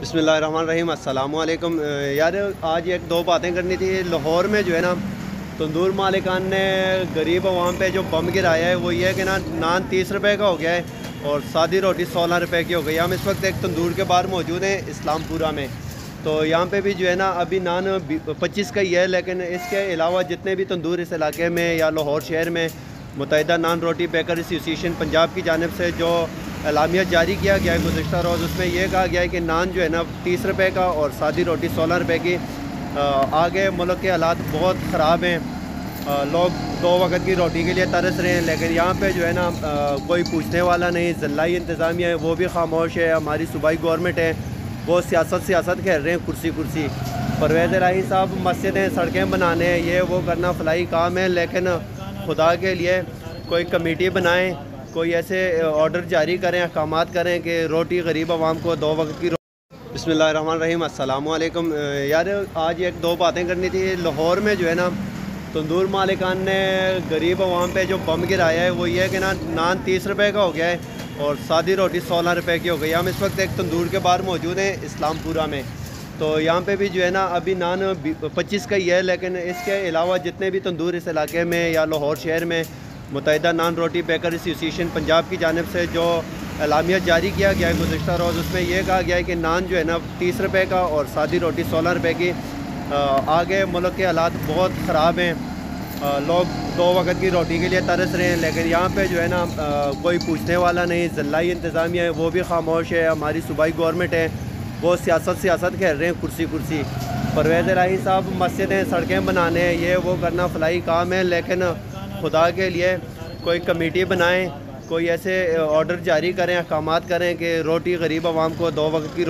बिस्मिल्लाहिर्रहमानिर्रहीम। अस्सलाम वालेकुम। यार आज एक दो बातें करनी थी। लाहौर में जो है ना तंदूर मालिकान ने गरीब आवाम पे जो बम गिराया है वो ये है कि नान 30 रुपए का हो गया है और सादी रोटी 16 रुपए की हो गई। हम इस वक्त एक तंदूर के बाहर मौजूद हैं इस्लामपुरा में। तो यहाँ पे भी जो है ना अभी नान 25 का ही है, लेकिन इसके अलावा जितने भी तंदूर इस इलाके में या लाहौर शहर में मुत्तहिदा नान रोटी बेकर एसोसिएशन पंजाब की जानिब से जो एलामिया जारी किया गया है गुज़िश्ता रोज़, उसमें यह कहा गया है कि नान जो है ना 30 रुपए का और सादी रोटी 16 रुपए की। आगे मुल्क के हालात बहुत ख़राब हैं, लोग दो वक्त की रोटी के लिए तरस रहे हैं, लेकिन यहाँ पे जो है ना कोई पूछने वाला नहीं। ज़िलाई इंतज़ामिया है वो भी खामोश है। हमारी सूबाई गवर्नमेंट है वो सियासत खेल रहे हैं कुर्सी कुर्सी। परवेज़ इलाही साहब मस्जिदें सड़कें बनाने ये वो करना फलाई काम है, लेकिन खुदा के लिए कोई कमेटी बनाएं, कोई ऐसे ऑर्डर जारी करें, अहकामात करें कि रोटी गरीब आवाम को दो वक्त की बिस्मिल्लाहिर्रहमानिर्रहीम। अस्सलाम वालेकुम। यार आज एक दो बातें करनी थी। लाहौर में जो है ना तंदूर मालिकान ने गरीब आवाम पे जो बम गिराया है वो ये है कि नान 30 रुपए का हो गया है और सादी रोटी 16 रुपए की हो गई। हम इस वक्त एक तंदूर के बाहर मौजूद हैं इस्लामपुरा में। तो यहाँ पे भी जो है ना अभी नान 25 का ही है, लेकिन इसके अलावा जितने भी तंदूर इस इलाके में या लाहौर शहर में मुत्तहिदा नान रोटी बेकर एसोसिएशन पंजाब की जानिब से जो एलामिया जारी किया गया है गुज़िश्ता रोज़, उसमें यह कहा गया है कि नान जो है ना 30 रुपए का और सादी रोटी 16 रुपए की। आगे मुल्क के हालात बहुत ख़राब हैं, लोग दो वक्त की रोटी के लिए तरस रहे हैं, लेकिन यहाँ पे जो है ना कोई पूछने वाला नहीं। ज़िलाई इंतज़ामिया है वो भी खामोश है। हमारी सूबाई गवर्नमेंट है वो सियासत खेल रहे हैं कुर्सी कुर्सी। परवेज़ इलाही साहब मस्जिदें सड़कें बनाने ये वो करना फलाई काम है, लेकिन खुदा के लिए कोई कमेटी बनाएं, कोई ऐसे ऑर्डर जारी करें, अहकामात करें कि रोटी गरीब आवाम को दो वक्त की